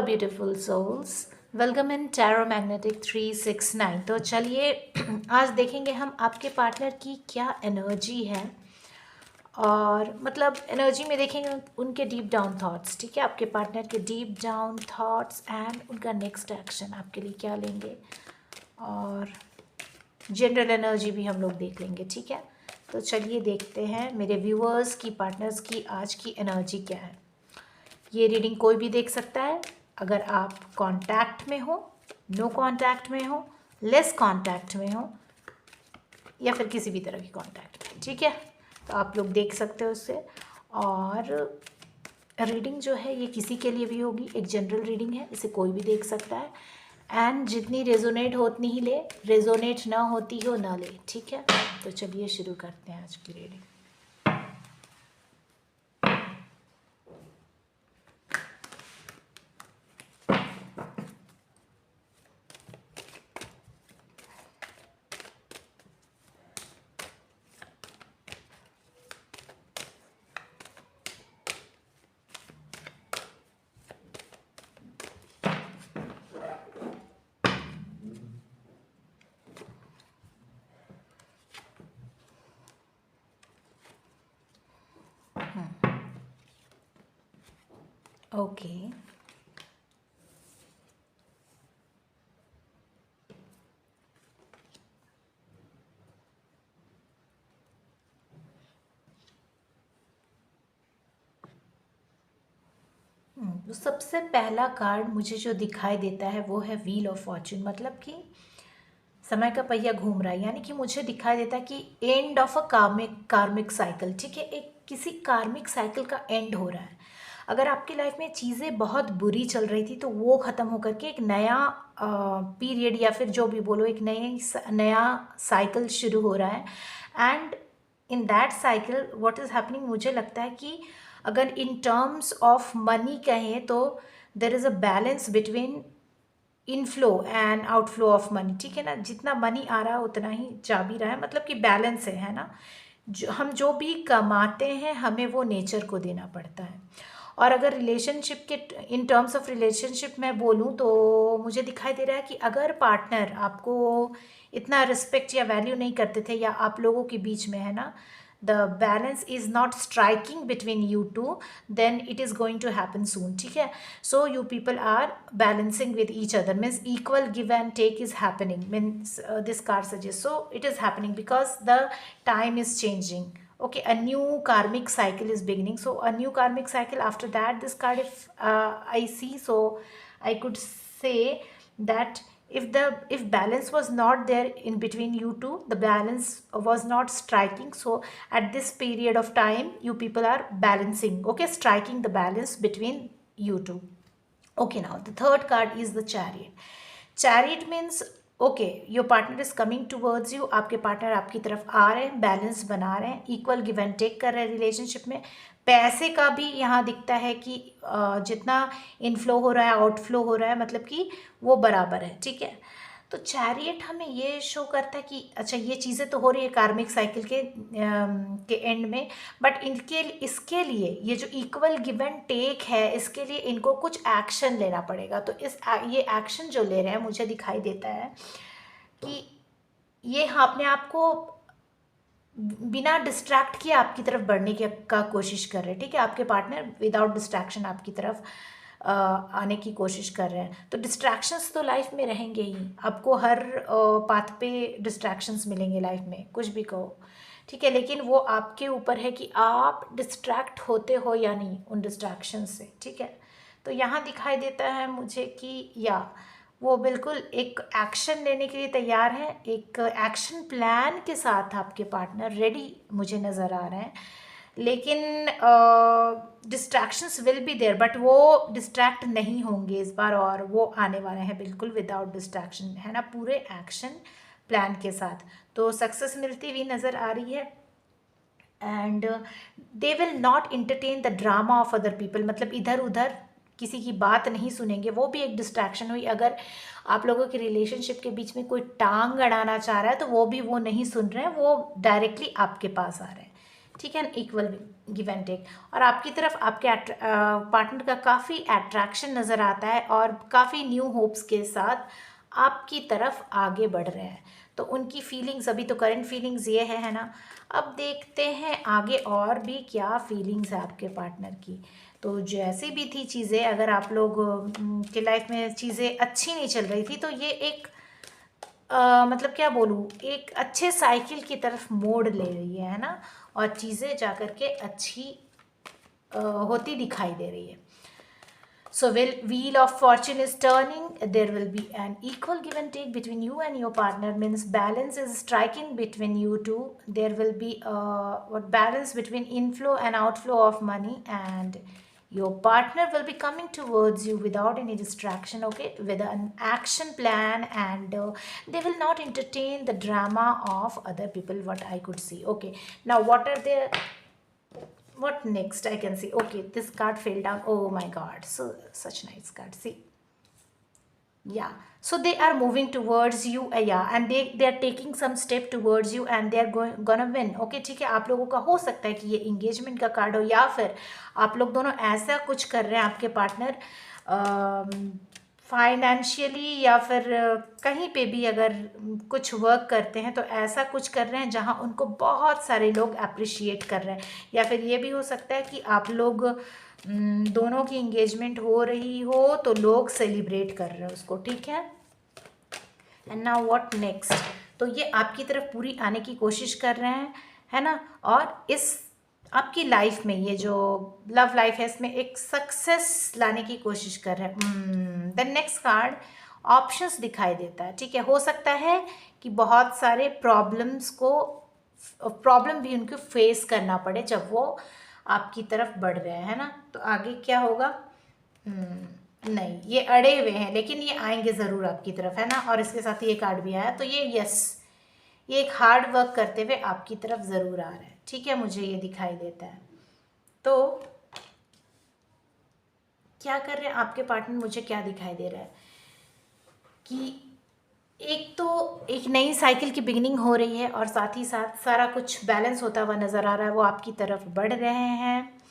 Beautiful souls, welcome in tarot magnetic 369। तो चलिए आज देखेंगे हम आपके पार्टनर की क्या एनर्जी है, और मतलब एनर्जी में देखेंगे उनके डीप डाउन थॉट्स। ठीक है, आपके पार्टनर के डीप डाउन थॉट्स एंड उनका नेक्स्ट एक्शन आपके लिए क्या लेंगे, और जनरल एनर्जी भी हम लोग देख लेंगे। ठीक है, तो चलिए देखते हैं मेरे व्यूअर्स की, पार्टनर्स की आज की एनर्जी क्या है। ये रीडिंग कोई भी देख सकता है, अगर आप कांटेक्ट में हो, नो कांटेक्ट में हो, लेस कांटेक्ट में हो, या फिर किसी भी तरह की कांटेक्ट में। ठीक है, तो आप लोग देख सकते हो उससे। और रीडिंग जो है ये किसी के लिए भी होगी, एक जनरल रीडिंग है, इसे कोई भी देख सकता है। एंड जितनी रेजोनेट हो उतनी ही ले, रेजोनेट ना होती हो ना ले। ठीक है, तो चलिए शुरू करते हैं आज की रीडिंग। ओके, तो सबसे पहला कार्ड मुझे जो दिखाई देता है वो है व्हील ऑफ फॉर्चून। मतलब कि समय का पहिया घूम रहा है, यानी कि मुझे दिखाई देता है कि एंड ऑफ अ कार्मिक साइकिल। ठीक है, एक किसी कार्मिक साइकिल का एंड हो रहा है। अगर आपकी लाइफ में चीज़ें बहुत बुरी चल रही थी तो वो ख़त्म होकर के एक नया पीरियड, या फिर जो भी बोलो, एक नया साइकिल शुरू हो रहा है। And in that cycle what is happening, मुझे लगता है कि अगर इन टर्म्स ऑफ मनी कहें तो there is a balance between inflow and outflow of money. ठीक है ना, जितना मनी आ रहा है उतना ही जा भी रहा है, मतलब कि बैलेंस है ना। हम जो भी कमाते हैं हमें वो नेचर को देना पड़ता है। और अगर रिलेशनशिप के, इन टर्म्स ऑफ रिलेशनशिप मैं बोलूँ तो मुझे दिखाई दे रहा है कि अगर पार्टनर आपको इतना रिस्पेक्ट या वैल्यू नहीं करते थे, या आप लोगों के बीच में है ना, the balance is not striking between you two, then it is going to happen soon. ठीक है, so you people are balancing with each other, means equal give and take is happening, means this card suggests so it is happening because the time is changing. Okay, a new karmic cycle is beginning, so a new karmic cycle. After that, this card, if I see, so I could say that if balance was not there in between you two, the balance was not striking, so at this period of time you people are balancing, okay, striking the balance between you two. Okay, now the third card is the chariot. Chariot means okay, your partner is coming towards you, आपके partner आपकी तरफ आ रहे हैं, balance बना रहे हैं, equal give and take कर रहे हैं रिलेशनशिप में। पैसे का भी यहाँ दिखता है कि जितना इनफ्लो हो रहा है, आउटफ्लो हो रहा है, मतलब कि वो बराबर है। ठीक है, तो चैरियट हमें ये शो करता है कि अच्छा ये चीज़ें तो हो रही है कार्मिक साइकिल के एंड में, बट इनके इसके लिए ये जो इक्वल गिव एंड टेक है, इसके लिए इनको कुछ एक्शन लेना पड़ेगा। तो ये एक्शन जो ले रहे हैं, मुझे दिखाई देता है कि ये अपने आप को बिना डिस्ट्रैक्ट किए आपकी तरफ बढ़ने का कोशिश कर रहे हैं। ठीक है, आपके पार्टनर विदाउट डिस्ट्रैक्शन आपकी तरफ आने की कोशिश कर रहे हैं। तो डिस्ट्रैक्शंस तो लाइफ में रहेंगे ही, आपको हर पाथ पे डिस्ट्रैक्शंस मिलेंगे लाइफ में, कुछ भी कहो। ठीक है, लेकिन वो आपके ऊपर है कि आप डिस्ट्रैक्ट होते हो या नहीं उन डिस्ट्रैक्शन से। ठीक है, तो यहाँ दिखाई देता है मुझे कि या वो बिल्कुल एक एक्शन लेने के लिए तैयार है, एक एक्शन प्लान के साथ आपके पार्टनर रेडी मुझे नज़र आ रहे हैं। लेकिन distractions will be there, but वो डिस्ट्रैक्ट नहीं होंगे इस बार, और वो आने वाले हैं बिल्कुल विदाउट डिस्ट्रैक्शन, है ना, पूरे एक्शन प्लान के साथ। तो सक्सेस मिलती हुई नज़र आ रही है। And they will not entertain the drama of other people, मतलब इधर उधर किसी की बात नहीं सुनेंगे। वो भी एक डिस्ट्रैक्शन हुई। अगर आप लोगों के रिलेशनशिप के बीच में कोई टांग अड़ाना चाह रहा है तो वो भी वो नहीं सुन रहे हैं, वो डायरेक्टली आपके पास आ रहे हैं। ठीक है, इक्वल गिव एंड टेक। और आपकी तरफ आपके पार्टनर का काफ़ी अट्रैक्शन नज़र आता है और काफ़ी न्यू होप्स के साथ आपकी तरफ आगे बढ़ रहे हैं। तो उनकी फीलिंग्स, अभी तो करंट फीलिंग्स ये है ना। अब देखते हैं आगे और भी क्या फीलिंग्स है आपके पार्टनर की। तो जैसी भी थी चीज़ें, अगर आप लोग के लाइफ में चीज़ें अच्छी नहीं चल रही थी, तो ये एक मतलब क्या बोलूँ, एक अच्छे साइकिल की तरफ मोड़ ले रही है ना। और चीज़ें जा कर के अच्छी होती दिखाई दे रही है। So wheel of fortune is turning. There will be an equal give and take between you and your partner. Means balance is striking between you two. There will be what balance between inflow and outflow of money, and your partner will be coming towards you without any distraction. Okay, with an action plan, and they will not entertain the drama of other people. What I could see. Okay, now what are the what next I can see. Okay, this card fell down. Oh my god, so such nice card. See, yeah, so they are moving towards you, yeah, and they are taking some step towards you, and they are gonna win. Okay, ठीक है, आप लोगों का हो सकता है कि ये इंगेजमेंट का कार्ड हो, या फिर आप लोग दोनों ऐसा कुछ कर रहे हैं, आपके पार्टनर फाइनेंशियली या फिर कहीं पे भी अगर कुछ वर्क करते हैं, तो ऐसा कुछ कर रहे हैं जहां उनको बहुत सारे लोग अप्रिशिएट कर रहे हैं। या फिर ये भी हो सकता है कि आप लोग दोनों की इंगेजमेंट हो रही हो तो लोग सेलिब्रेट कर रहे हैं उसको, ठीक है। एंड नाउ व्हाट नेक्स्ट, तो ये आपकी तरफ पूरी आने की कोशिश कर रहे हैं, है ना। और इस आपकी लाइफ में ये जो लव लाइफ है, इसमें एक सक्सेस लाने की कोशिश कर रहे हैं। द नेक्स्ट कार्ड ऑप्शंस दिखाई देता है, ठीक है। हो सकता है कि बहुत सारे प्रॉब्लम भी उनको फेस करना पड़े जब वो आपकी तरफ बढ़ रहे हैं, है ना। तो आगे क्या होगा, नहीं, ये अड़े हुए हैं, लेकिन ये आएंगे ज़रूर आपकी तरफ, है ना। और इसके साथ ये कार्ड भी आया, तो ये यस, ये एक हार्ड वर्क करते हुए आपकी तरफ ज़रूर आ रहा है, ठीक है, मुझे ये दिखाई देता है। तो क्या कर रहे हैं आपके पार्टनर, मुझे क्या दिखाई दे रहा है कि एक तो एक नई साइकिल की बिगिनिंग हो रही है, और साथ ही साथ सारा कुछ बैलेंस होता हुआ नज़र आ रहा है, वो आपकी तरफ बढ़ रहे हैं।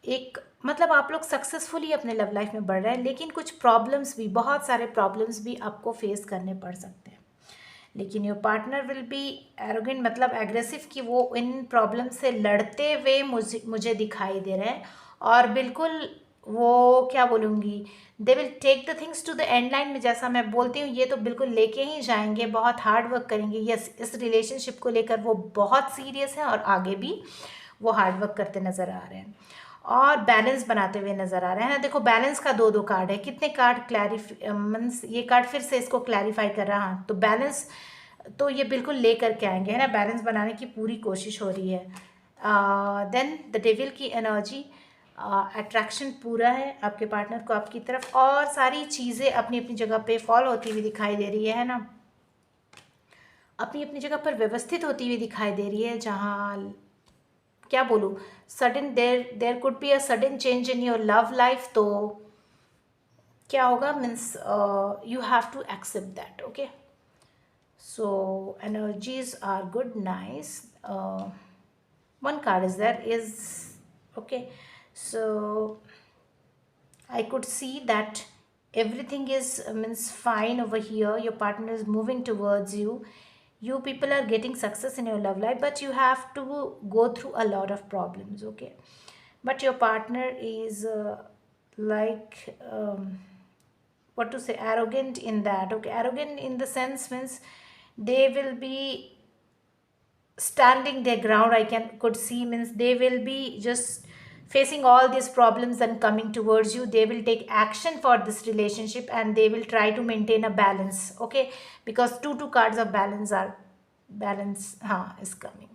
एक मतलब आप लोग सक्सेसफुली अपने लव लाइफ में बढ़ रहे हैं, लेकिन कुछ प्रॉब्लम्स भी, बहुत सारे प्रॉब्लम्स भी आपको फेस करने पड़ सकते हैं। लेकिन your partner will be arrogant, मतलब एग्रेसिव, कि वो इन प्रॉब्लम से लड़ते हुए मुझे दिखाई दे रहे हैं। और बिल्कुल वो क्या बोलूँगी, they will take the things to the end line में, जैसा मैं बोलती हूँ, ये तो बिल्कुल लेके ही जाएंगे, बहुत हार्ड वर्क करेंगे। यस, इस रिलेशनशिप को लेकर वो बहुत सीरियस हैं, और आगे भी वो हार्ड वर्क करते नज़र आ रहे हैं, और बैलेंस बनाते हुए नज़र आ रहे हैं ना। देखो, बैलेंस का दो कार्ड है, कितने कार्ड मीन्स ये कार्ड फिर से इसको क्लैरिफाई कर रहा है। तो बैलेंस तो ये बिल्कुल लेकर के आएंगे, है ना, बैलेंस बनाने की पूरी कोशिश हो रही है। देन द डेविल की एनर्जी, अट्रैक्शन पूरा है आपके पार्टनर को आपकी तरफ, और सारी चीज़ें अपनी अपनी जगह पे फॉल होती हुई दिखाई दे रही है ना, अपनी अपनी जगह पर व्यवस्थित होती हुई दिखाई दे रही है। जहाँ क्या बोलूँ, sudden there could be a sudden change in your love life. तो क्या होगा, means you have to accept that, okay. So energies are good, nice. one card is there is okay, so I could see that everything is means fine over here. Your partner is moving towards you. You people are getting success in your love life, but you have to go through a lot of problems, okay. But your partner is like what to say, arrogant in that, okay. Arrogant in the sense means they will be standing their ground, I could see, means they will be just facing all these problems and coming towards you. They will take action for this relationship, and they will try to maintain a balance, okay, because two cards of balance is coming.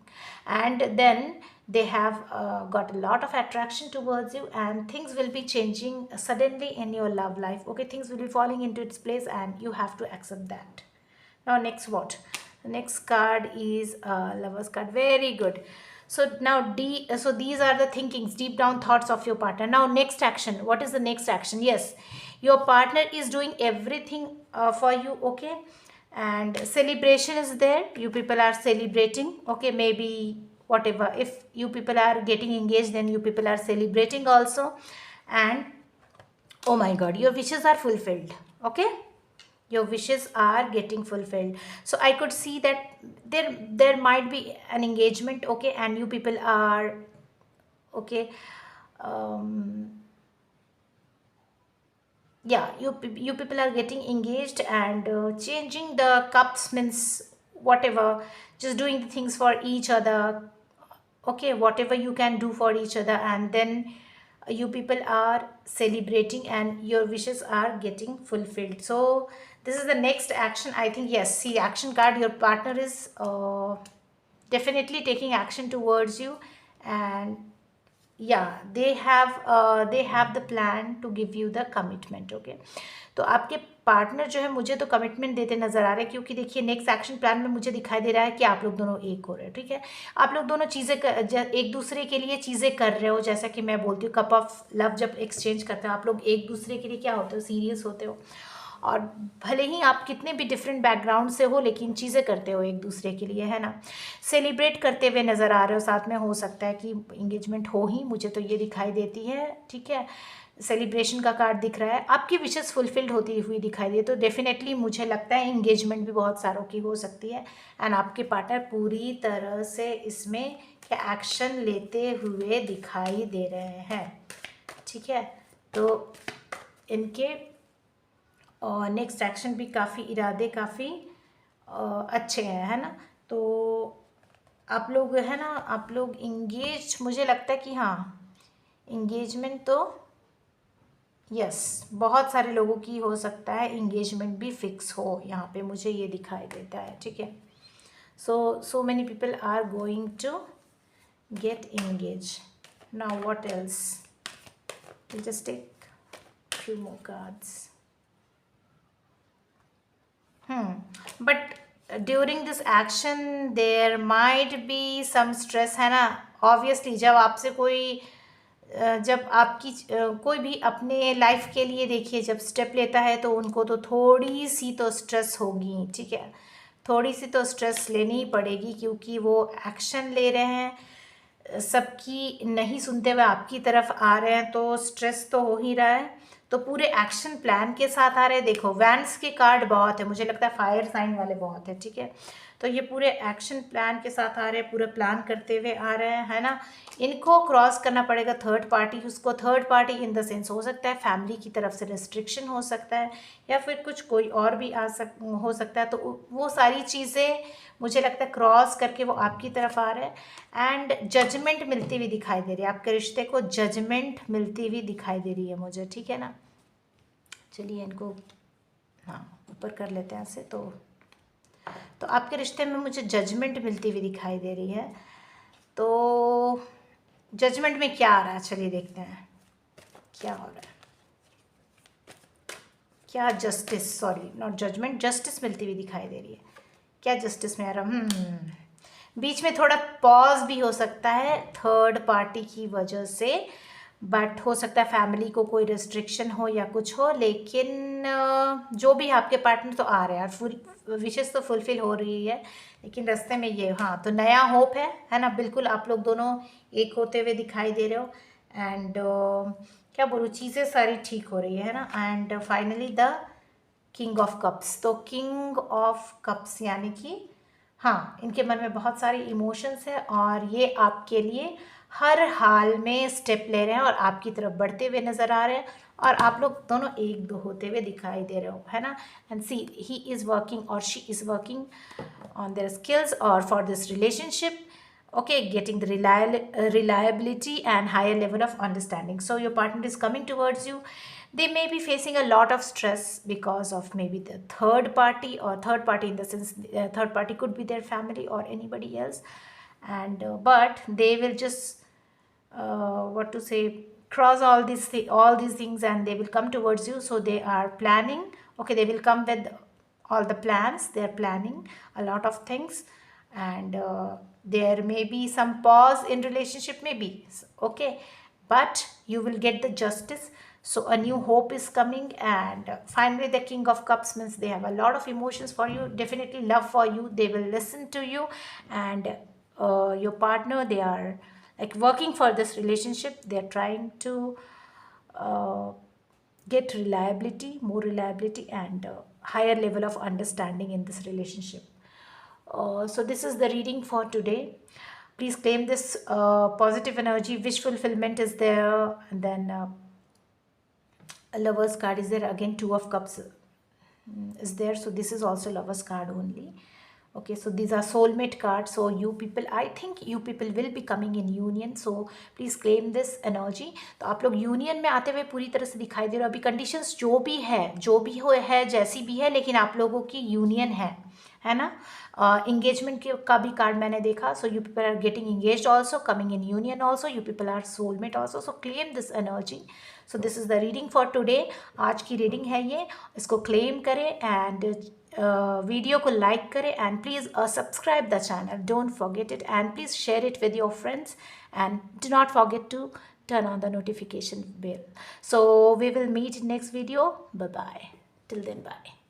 And then they have got a lot of attraction towards you, and things will be changing suddenly in your love life, okay. Things will be falling into its place, and you have to accept that. Now next, what? The next card is Lover's card. Very good. So now so these are the thinkings, deep down thoughts of your partner. Now next action. What is the next action? Yes, your partner is doing everything for you, okay. And celebration is there. You people are celebrating, okay. Maybe whatever. If you people are getting engaged, then you people are celebrating also, and oh my god, your wishes are fulfilled. Okay, your wishes are getting fulfilled. So I could see that there might be an engagement, okay, and you people are okay. um yeah, you people are getting engaged, and changing the cups means whatever, just doing the things for each other, okay, whatever you can do for each other, and then you people are celebrating and your wishes are getting fulfilled. So this is the next action, I think. Yes, see, action card, your partner is definitely taking action towards you, and yeah, they have the plan to give you the commitment. okay, तो आपके partner जो है मुझे तो commitment देते नजर आ रहे हैं, क्योंकि देखिए नेक्स्ट एक्शन प्लान में मुझे दिखाई दे रहा है कि आप लोग दोनों एक हो रहे हो। ठीक है, आप लोग दोनों चीज़ें एक दूसरे के लिए चीज़ें कर रहे हो। जैसा कि मैं बोलती हूँ, कप ऑफ लव जब एक्सचेंज करते हो आप लोग एक दूसरे के लिए क्या होते हो, सीरियस होते हो। और भले ही आप कितने भी डिफरेंट बैकग्राउंड से हो, लेकिन चीज़ें करते हो एक दूसरे के लिए, है ना। सेलिब्रेट करते हुए नज़र आ रहे हो साथ में, हो सकता है कि इंगेजमेंट हो ही, मुझे तो ये दिखाई देती है। ठीक है, सेलिब्रेशन का कार्ड दिख रहा है, आपकी विशेस फुलफिल्ड होती हुई दिखाई दे, तो डेफिनेटली मुझे लगता है इंगेजमेंट भी बहुत सारों की हो सकती है, एंड आपके पार्टनर पूरी तरह से इसमें एक्शन लेते हुए दिखाई दे रहे हैं। ठीक है, तो इनके नेक्स्ट एक्शन भी काफ़ी इरादे काफ़ी अच्छे हैं, है ना। तो आप लोग, है ना, आप लोग इंगेज, मुझे लगता है कि हाँ, इंगेजमेंट तो यस बहुत सारे लोगों की हो सकता है, इंगेजमेंट भी फिक्स हो, यहाँ पे मुझे ये दिखाई देता है। ठीक है, so many people are going to get engaged. Now what else? We'll just take few more cards. But during this action there might be some stress, है ना। ऑब्वियसली जब आपसे कोई जब आपकी कोई भी अपने लाइफ के लिए देखिए जब स्टेप लेता है, तो उनको तो थोड़ी सी तो स्ट्रेस होगी। ठीक है, थोड़ी सी तो स्ट्रेस लेनी ही पड़ेगी, क्योंकि वो एक्शन ले रहे हैं, सबकी नहीं सुनते हुए आपकी तरफ आ रहे हैं, तो स्ट्रेस तो हो ही रहा है। तो पूरे एक्शन प्लान के साथ आ रहे हैं। देखो वैंस के कार्ड बहुत है, मुझे लगता है फायर साइन वाले बहुत है। ठीक है, तो ये पूरे एक्शन प्लान के साथ आ रहे हैं, पूरे प्लान करते हुए आ रहे हैं, है ना। इनको क्रॉस करना पड़ेगा थर्ड पार्टी, उसको third party in the sense हो सकता है फैमिली की तरफ से रिस्ट्रिक्शन हो सकता है, या फिर कुछ कोई और भी हो सकता है। तो वो सारी चीज़ें मुझे लगता है क्रॉस करके वो आपकी तरफ आ रहे हैं, एंड जजमेंट मिलती हुई दिखाई दे रही है, आपके रिश्ते को जजमेंट मिलती हुई दिखाई दे रही है मुझे। ठीक है ना, चलिए इनको हाँ ऊपर कर लेते हैं ऐसे। तो आपके रिश्ते में मुझे जजमेंट मिलती हुई दिखाई दे रही है। तो जजमेंट में क्या आ रहा है, चलिए देखते हैं क्या हो रहा है। क्या justice, sorry not judgment, justice मिलती हुई दिखाई दे रही है। क्या जस्टिस में आ रहा बीच में थोड़ा पॉज भी हो सकता है थर्ड पार्टी की वजह से, बट हो सकता है फैमिली को कोई रिस्ट्रिक्शन हो या कुछ हो, लेकिन जो भी आपके पार्टनर तो आ रहे हैं, फुल विशेष तो फुलफिल हो रही है, लेकिन रास्ते में ये हाँ तो नया होप है ना। बिल्कुल आप लोग दोनों एक होते हुए दिखाई दे रहे हो, एंड क्या बोलूँ, चीज़ें सारी ठीक हो रही है ना। And finally the king of cups, तो किंग ऑफ कप्स यानी कि हाँ इनके मन में बहुत सारे इमोशंस है, और ये आपके लिए हर हाल में स्टेप ले रहे हैं और आपकी तरफ बढ़ते हुए नज़र आ रहे हैं, और आप लोग दोनों एक दो होते हुए दिखाई दे रहे हो, है ना। And see he is working और she is working on their skills or for this relationship, okay, getting the reliability and higher level of understanding. So your partner is coming towards you. They may be facing a lot of stress because of maybe the third party, or third party in the sense third party could be their family or anybody else, and but they will just what to say, cross all these things, and they will come towards you. So they are planning, okay, they will come with all the plans, they are planning a lot of things, and there may be some pause in relationship maybe, okay, but you will get the justice. So a new hope is coming, and finally the king of cups means they have a lot of emotions for you, definitely love for you, they will listen to you, and your partner, they are like working for this relationship, they are trying to uh, get reliability, more reliability, and higher level of understanding in this relationship. So this is the reading for today. Please claim this positive energy. Wish fulfillment is there, and then a lover's card is there again. Two of cups is there, so this is also lover's card only. Okay, so these are soulmate cards. So you people, I think you people will be coming in union, so please claim this energy. तो आप लोग union में आते हुए पूरी तरह से दिखाई दे रहे हो. अभी कंडीशंस जो भी है, जो भी हो है, जैसी भी है, लेकिन आप लोगों की यूनियन है ना. इंगेजमेंट का भी कार्ड मैंने देखा. So you people are getting engaged also, coming in union also, you people are soulmate also. So claim this energy. So this is the reading for today. आज की रीडिंग है ये. इसको क्लेम करें एंड वीडियो को like करें and please subscribe the channel. Don't forget it and please share it with your friends and do not forget to turn on the notification bell. So we will meet in next video. Bye bye. Till then, bye.